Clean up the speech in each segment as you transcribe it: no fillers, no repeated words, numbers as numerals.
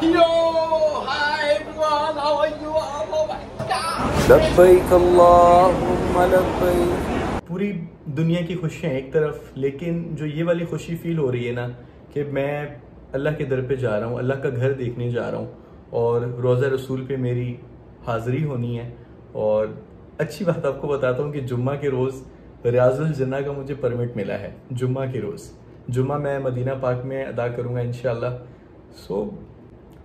Yo, hi everyone, how are you all? Oh my God. लब्बैक अल्लाहुम्मा लब्बैक। पूरी दुनिया की खुशियाँ एक तरफ, लेकिन जो ये वाली खुशी फील हो रही है ना कि मैं अल्लाह के दर पे जा रहा हूँ, अल्लाह का घर देखने जा रहा हूँ और रोज़ा रसूल पे मेरी हाज़िरी होनी है। और अच्छी बात आपको बताता हूँ कि जुम्मा के रोज़ रियाजुल जन्नह का मुझे परमिट मिला है। जुम्मा के रोज़ जुम्मा मैं मदीना पाक में अदा करूँगा इंशाअल्लाह। सो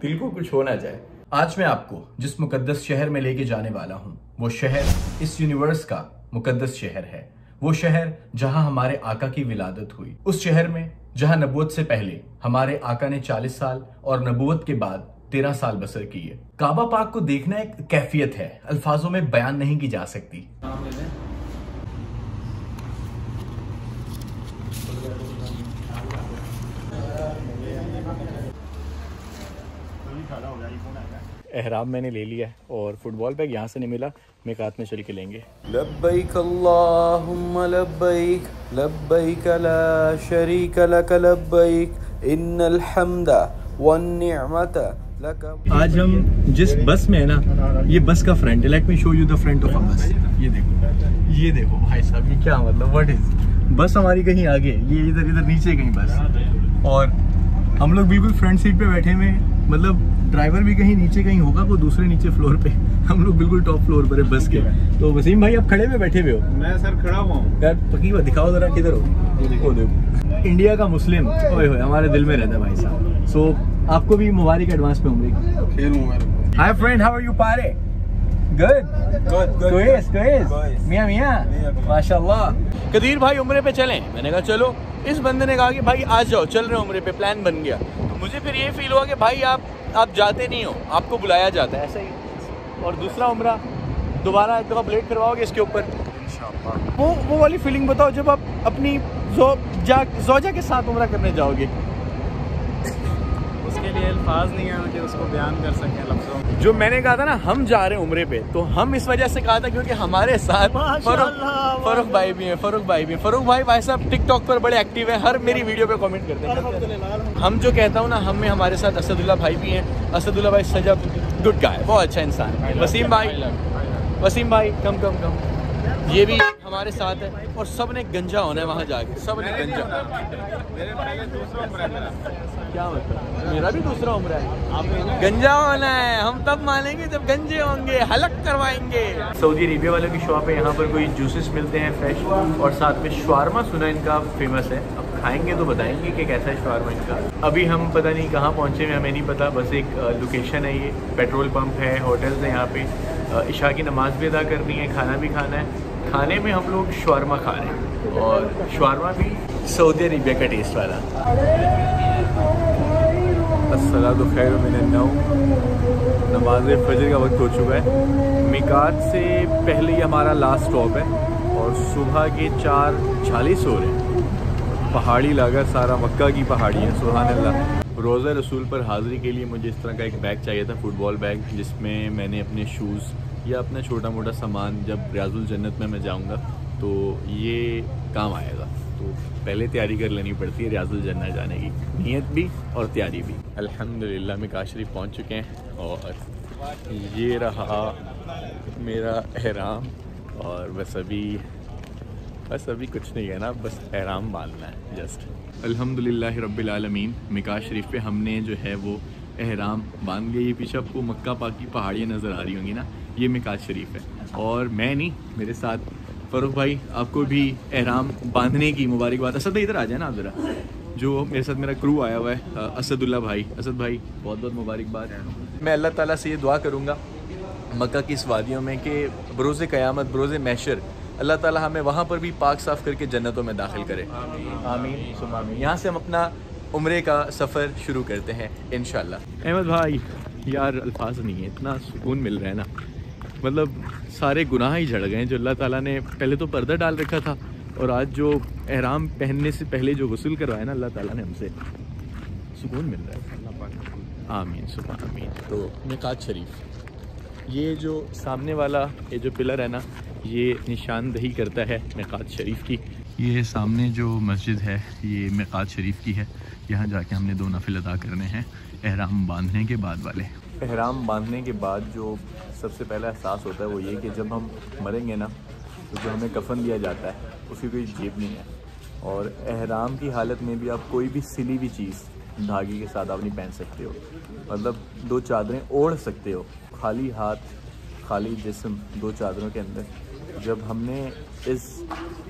दिल को कुछ हो ना जाए। आज मैं आपको जिस मुकद्दस शहर में लेके जाने वाला हूँ, वो शहर इस यूनिवर्स का मुकद्दस शहर है। वो शहर जहां हमारे आका की विलादत हुई, उस शहर में जहां नबूवत से पहले हमारे आका ने 40 साल और नबूवत के बाद 13 साल बसर किए। काबा पाक को देखना एक कैफियत है, अल्फाजों में बयान नहीं की जा सकती। एहराम मैंने ले लिया है और फुटबॉल बैग यहाँ से नहीं मिला, मिकात में चल के लेंगे। लब्बैक अल्लाहुम्मा लब्बैक लब्बैक ला शरीक लक लब्बैक इन्नल हम्दा वन निअमत लक। आज हम जिस बस में है ना, ये बस का फ्रंट है। Let me show you the front of a बस। ये देखो भाई साहब, ये क्या मतलब, व्हाट इज। बस हमारी कहीं आगे, ये इधर नीचे कहीं बस, और हम लोग बिल्कुल फ्रंट सीट पे बैठे हुए हैं। मतलब ड्राइवर भी कहीं नीचे कहीं होगा, वो दूसरे नीचे फ्लोर पे, हम लोग बिल्कुल टॉप फ्लोर पर है बस के। तो वसीम भाई आप खड़े में बैठे हुए हो? मैं सर खड़ा हुआ हूँ यार पक्की बात दिखाओ जरा, किधर हो? देखो इंडिया का मुस्लिम ओए होए हमारे दिल में रहता है भाई साहब। सो आपको भी मुबारक एडवांस पे उम्र की। Hi friend, how are you पारे? गुड गुड मियां माशाल्लाह। कदीर भाई उम्रे पे चलें? मैंने कहा चलो। इस बंदे ने कहा कि भाई आ जाओ, चल रहे उम्रे पे, प्लान बन गया। तो मुझे फिर ये फील हुआ कि भाई आप जाते नहीं हो, आपको बुलाया जाता है ऐसा ही। और दूसरा उम्रा दोबारा एक दफ़ा ब्लेड करवाओगे इसके ऊपर इंशाअल्लाह। वो वाली फीलिंग बताओ जब आप अपनी ज़ौजा के साथ उम्रा करने जाओगे। उसके लिए अल्फाज नहीं है कि उसको बयान कर सकें लफ्ज़ों में। जो मैंने कहा था ना हम जा रहे हैं उम्रे पे, तो हम इस वजह से कहा था क्योंकि हमारे साथ फरूख भाई भी हैं। फरूख भाई साहब टिकटॉक पर बड़े एक्टिव हैं, हर मेरी वीडियो पे कमेंट करते हैं। हम जो कहता हूँ ना, हम में हमारे साथ असदुल्ला भाई भी हैं। असदुल्ला भाई सजब गुड गाय, बहुत अच्छा इंसान है। वसीम भाई कम ये भी हमारे साथ है। और सब ने गंजा होना है वहाँ जाके, सब ने गंजा। क्या मतलब, मेरा भी दूसरा उम्र है, गंजा होना है। हम तब मानेंगे जब गंजे होंगे, हलक करवाएंगे। सऊदी अरेबिया वालों की शॉप है, यहाँ पर कोई जूसेस मिलते हैं फ्रेश, और साथ में शवारमा सुना इनका फेमस है। अब खाएंगे तो बताएंगे कि कैसा है शवारमा इनका। अभी हम पता नहीं कहाँ पहुँचे हैं, हमें नहीं पता, बस एक लोकेशन है, ये पेट्रोल पंप है, होटल्स हैं यहाँ पे। इशा की नमाज़ भी अदा करनी है, खाना भी खाना है। खाने में हम लोग शवारमा खा रहे हैं, और शवारमा भी सऊदी अरेबिया का टेस्ट वाला। अस्सलातु खैरुम मिनन नौम। नमाज फजर का वक्त हो चुका है। मिकात से पहले ही हमारा लास्ट स्टॉप है, और सुबह के 4:40 हो रहे हैं। पहाड़ी इलाका सारा, मक्का की पहाड़ी है, सुभान अल्लाह। रोज़ा रसूल पर हाज़िरी के लिए मुझे इस तरह का एक बैग चाहिए था, फुटबॉल बैग, जिसमें मैंने अपने शूज़ या अपना छोटा मोटा सामान, जब रियाजुल जन्नत में मैं जाऊंगा तो ये काम आएगा। तो पहले तैयारी कर लेनी पड़ती है रियाजुल जन्नत जाने की, नीयत भी और तैयारी भी। अल्हम्दुलिल्लाह मिकात शरीफ पहुंच चुके हैं, और ये रहा मेरा एहराम। और बस अभी कुछ नहीं है ना, बस एहराम बांधना है जस्ट। अल्हम्दुलिल्लाह रब्बिल आलमीन। मिकात शरीफ पे हमने जो है वो एहराम बांध लिया। ये पीछे आपको मक्का पाक की पहाड़ियाँ नज़र आ रही होंगी ना, ये मिकात शरीफ है। और मैं नहीं, मेरे साथ फरूख भाई, आपको भी एहराम बांधने की मुबारकबाद। असद भाई इधर आ जाए ना आप ज़रा, जो मेरे साथ मेरा क्रू आया हुआ है, असदुल्ला भाई। असद भाई बहुत बहुत मुबारकबाद। मैं अल्लाह ताला से ये दुआ करूँगा मक्का की इस वादियों में कि बरोज़ क़यामत, बरोज़ महशर, अल्लाह ताला हमें वहाँ पर भी पाक साफ़ करके जन्नतों में दाखिल करे। आमीन सुम्मा आमीन। यहाँ से हम अपना उम्रे का सफ़र शुरू करते हैं इंशाअल्लाह। अहमद भाई यार अल्फाज नहीं है, इतना सुकून मिल रहा है ना, मतलब सारे गुनाह ही झड़ गए हैं। जो अल्लाह ताला ने पहले तो पर्दा डाल रखा था, और आज जो एहराम पहनने से पहले जो गुस्ल करवाया ना अल्लाह ताला ने हमसे, सुकून मिल रहा है। आमीन सुम्मा आमीन। तो मिकात शरीफ, ये जो सामने वाला ये जो पिलर है ना, ये निशानदही करता है मिकात शरीफ की। ये सामने जो मस्जिद है ये मिकात शरीफ की है। यहाँ जाके हमने 2 नफिल अदा करने हैं एहराम बांधने के बाद वाले। एहराम बांधने के बाद जो सबसे पहला एहसास होता है वो ये कि जब हम मरेंगे ना तो जो हमें कफन दिया जाता है उसकी कोई जेब नहीं है, और एहराम की हालत में भी आप कोई भी सिली हुई चीज़ धागे के साथ आप नहीं पहन सकते हो, मतलब 2 चादरें ओढ़ सकते हो, खाली हाथ खाली जिस्म 2 चादरों के अंदर। जब हमने इस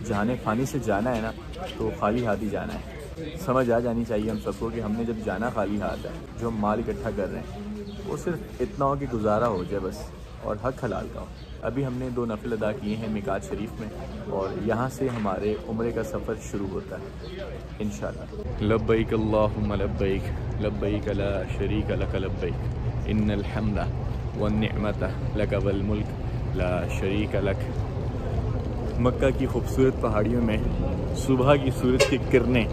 जहाने फ़ानी से जाना है ना तो खाली हाथ ही जाना है। समझ आ जानी चाहिए हम सबको कि हमने जब जाना खाली हाथ है, जो हम माल इकट्ठा कर रहे हैं वो सिर्फ इतना हो कि गुजारा हो जाए बस, और हक हलाल का हो। अभी हमने 2 नफिल अदा किए हैं मिकात शरीफ में, और यहाँ से हमारे उम्रे का सफ़र शुरू होता है इंशाअल्लाह। लब्बैक अल्लाहुम्मा लब्बैक लब्बैक ला शरीक लक लब्बैक इन्नल हम्दा वन्निअमत लक वल मुल्क ला शरीक लक। मक्का की खूबसूरत पहाड़ियों में सुबह की सूरज की किरणें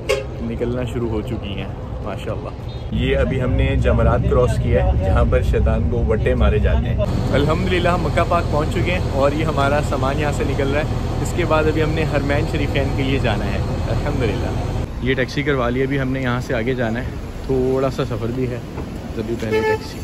निकलना शुरू हो चुकी हैं माशाअल्लाह। ये अभी हमने जमरात क्रॉस किया है जहाँ पर शैतान को वट्टे मारे जाते हैं। अल्हम्दुलिल्लाह हम मक्का पाक पहुँच चुके हैं और ये हमारा सामान यहाँ से निकल रहा है। इसके बाद अभी हमने हरमैन शरीफैन के लिए जाना है अल्हम्दुलिल्लाह। ये टैक्सी करवा ली, अभी हमने यहाँ से आगे जाना है, थोड़ा सा सफ़र भी है। तभी पहले टैक्सी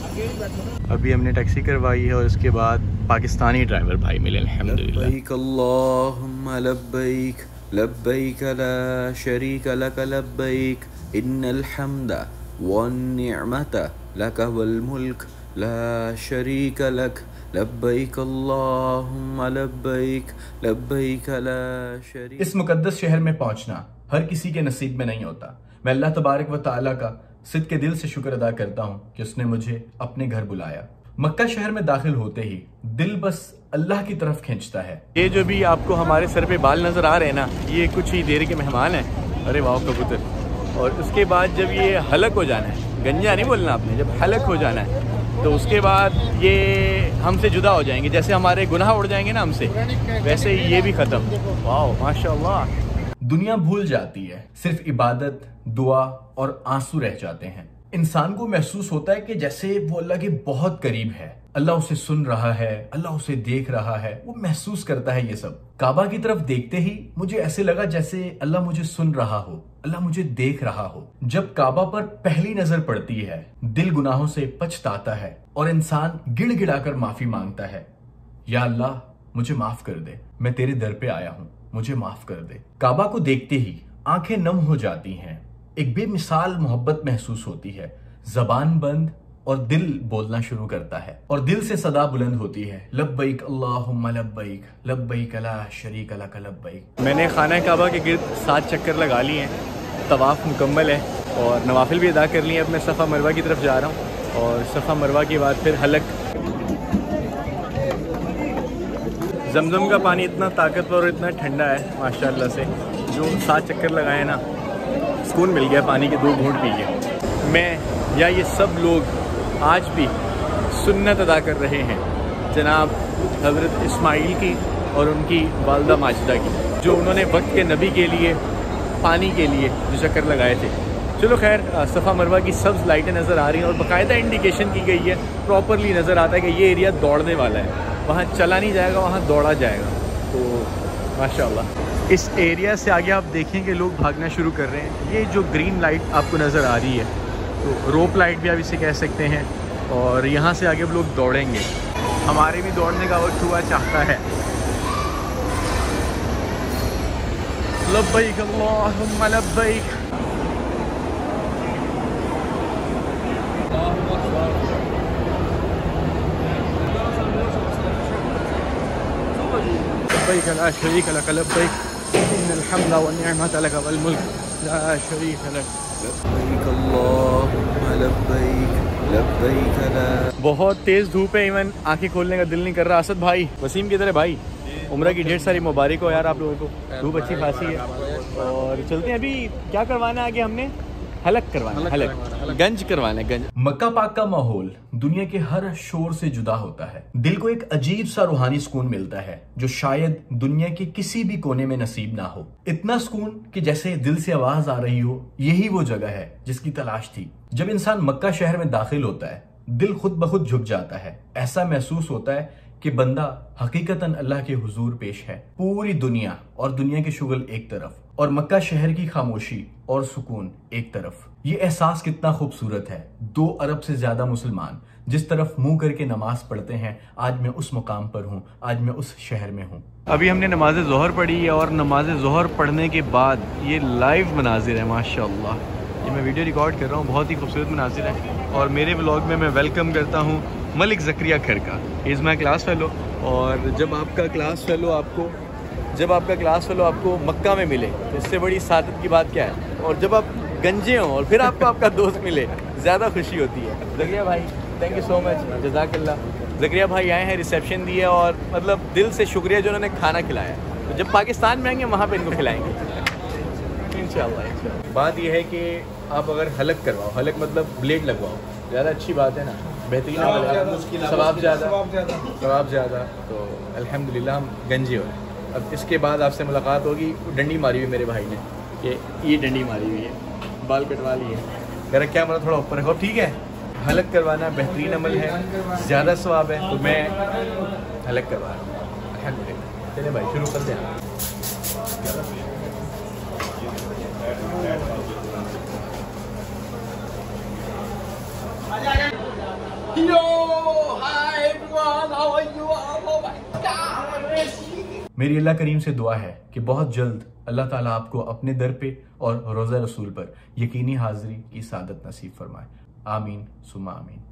अभी हमने टैक्सी करवाई है और इसके बाद पाकिस्तानी ड्राइवर भाई मिले अल्हम्दुलिल्लाह। लब्बैक अल्लाहुम्मा लब्बैक लब्बैक ला शरीक लक लब्बैक इन्नल हम्दा वन्निअमत लक वल मुल्क ला शरीक लक लब्बैक अल्लाहुम्मा लब्बैक लब्बैक ला शरीक। इस मुकद्दस शहर में पहुंचना हर किसी के नसीब में नहीं होता। मैं अल्लाह तबारक व तआला का सिद्क़ के दिल से शुक्र अदा करता हूँ कि उसने मुझे अपने घर बुलाया। मक्का शहर में दाखिल होते ही दिल बस अल्लाह की तरफ खींचता है। ये जो भी आपको हमारे सर पे बाल नज़र आ रहे हैं ना, ये कुछ ही देर के मेहमान हैं। अरे वाह कबूतर। और उसके बाद जब ये हलक हो जाना है, गंजा नहीं बोलना आपने, जब हलक हो जाना है तो उसके बाद ये हमसे जुदा हो जाएंगे। जैसे हमारे गुनाह उड़ जाएंगे ना हमसे, वैसे ही ये भी ख़त्म। वाह माशाअल्लाह। दुनिया भूल जाती है, सिर्फ इबादत, दुआ और आंसू रह जाते हैं। इंसान को महसूस होता है कि जैसे वो अल्लाह के बहुत करीब है, अल्लाह उसे सुन रहा है, अल्लाह उसे देख रहा है, वो महसूस करता है ये सब। काबा की तरफ देखते ही मुझे ऐसे लगा जैसे अल्लाह मुझे सुन रहा हो, अल्लाह मुझे देख रहा हो। जब काबा पर पहली नजर पड़ती है, दिल गुनाहों से पछताता है और इंसान गिड़गिड़ाकर माफी मांगता है, या अल्लाह मुझे माफ कर दे, मैं तेरे दर पे आया हूँ, मुझे माफ कर दे। काबा को देखते ही आंखें नम हो जाती हैं, एक बेमिसाल मोहब्बत महसूस होती है। जबान बंद और दिल बोलना शुरू करता है, और दिल से सदा बुलंद होती है, लब्बैक अल्लाहुम्मा लब्बैक लब्बैक ला शरीक लक लब्बैक। मैंने खाना काबा के गिर्द 7 चक्कर लगा लिए हैं, तवाफ मुकम्मल है और नवाफिल भी अदा कर लिए। अब मैं सफ़ा मरवा की तरफ जा रहा हूँ और सफ़ा मरवा के बाद फिर हलक। जमजम का पानी इतना ताकतवर और इतना ठंडा है माशाअल्लाह से, जो 7 चक्कर लगाए ना सुकून मिल गया, पानी के 2 घूंट पी गए। मैं या ये सब लोग आज भी सुन्नत अदा कर रहे हैं जनाब हज़रत इस्माइल की और उनकी वालदा माजिदा की, जो उन्होंने वक्त के नबी के लिए पानी के लिए जो चक्कर लगाए थे। चलो खैर, सफ़ा मरवा की सब्ज़ लाइटें नज़र आ रही हैं और बाकायदा इंडिकेशन की गई है, प्रॉपरली नज़र आता है कि ये एरिया दौड़ने वाला है, वहाँ चला नहीं जाएगा, वहाँ दौड़ा जाएगा। तो माशाअल्लाह इस एरिया से आगे आप देखेंगे लोग भागना शुरू कर रहे हैं। ये जो ग्रीन लाइट आपको नज़र आ रही है, तो रोप लाइट भी आप इसे कह सकते हैं, और यहाँ से आगे लोग दौड़ेंगे। हमारे भी दौड़ने का वक्त हुआ चाहता है। लब्बैक अल्लाहुम्मा लब्बैक। लब्बैक ला शरीक लक लब्बैक इन्नल हम्दा वन्निअमत लक वल मुल्क ला शरीक लक लब्बैक अल्लाहुम्मा लब्बैक लब्बैक ला। बहुत तेज़ धूप है, इवन आंखें खोलने का दिल नहीं कर रहा। असद भाई, वसीम किधर है भाई? उम्र की ढेर सारी मुबारक हो यार आप लोगों को, धूप अच्छी खासी है। और चलते हैं, अभी क्या करवाना है आगे? हमने हलक करवाना, हलक गंज करवाना है, गंज। मक्का पाक का माहौल दुनिया के हर शोर से जुदा होता है। दिल को एक अजीब सा रूहानी सुकून मिलता है जो शायद दुनिया के किसी भी कोने में नसीब ना हो। इतना सुकून कि जैसे दिल से आवाज आ रही हो, यही वो जगह है जिसकी तलाश थी। जब इंसान मक्का शहर में दाखिल होता है, दिल खुद ब खुद झुक जाता है। ऐसा महसूस होता है कि बंदा हकीकतन अल्लाह के हुजूर पेश है। पूरी दुनिया और दुनिया के शुगल एक तरफ, और मक्का शहर की खामोशी और सुकून एक तरफ। ये एहसास कितना खूबसूरत है। 2 अरब से ज्यादा मुसलमान जिस तरफ मुंह करके नमाज पढ़ते हैं, आज मैं उस मुकाम पर हूँ, आज मैं उस शहर में हूँ। अभी हमने नमाज ज़ोहर पढ़ी है और नमाज ज़ोहर पढ़ने के बाद ये लाइव मनाजिर है माशाल्लाह। ये मैं वीडियो रिकॉर्ड कर रहा हूँ, बहुत ही खूबसूरत मनाजिर है। और मेरे व्लॉग में मैं वेलकम करता हूँ मलिक ज़करिया खर का। Is my class fellow. और जब आपका क्लास फेलो आपको मक्का में मिले तो इससे बड़ी सादत की बात क्या है। और जब आप गंजे हों और फिर आपको आपका दोस्त मिले, ज़्यादा खुशी होती है। ज़करिया भाई थैंक यू सो मच, जज़ाकल्लाह। ज़करिया भाई आए हैं, रिसेप्शन दी है और मतलब दिल से शुक्रिया जो उन्होंने खाना खिलाया। तो जब पाकिस्तान में आएंगे वहाँ पे इनको खिलाएंगे इंशाअल्लाह। बात यह है कि आप अगर हलक करवाओ, हलक मतलब ब्लेड लगवाओ, ज़्यादा अच्छी बात है ना, बेहतरीन सवाब ज़्यादा। तो अल्हम्दुलिल्लाह हम गंजे हो। अब इसके बाद आपसे मुलाकात होगी। डंडी मारी हुई मेरे भाई ने कि ये डंडी मारी हुई है, बाल कटवा लिए, मेरा क्या मतलब थोड़ा ऊपर रखो, ठीक है। हलक करवाना बेहतरीन अमल है, ज़्यादा सवाब है, तो मैं हलक करवा रहा हूँ अल्हम्दुलिल्लाह। चलिए भाई शुरू करते हैं। Yo, hi everyone, how are you? Oh my God! मेरी अल्लाह करीम से दुआ है कि बहुत जल्द अल्लाह ताला आपको अपने दर पे और रोज़ा रसूल पर यकीनी हाज़िरी की सादत नसीब फरमाए। आमीन सुम्मा आमीन।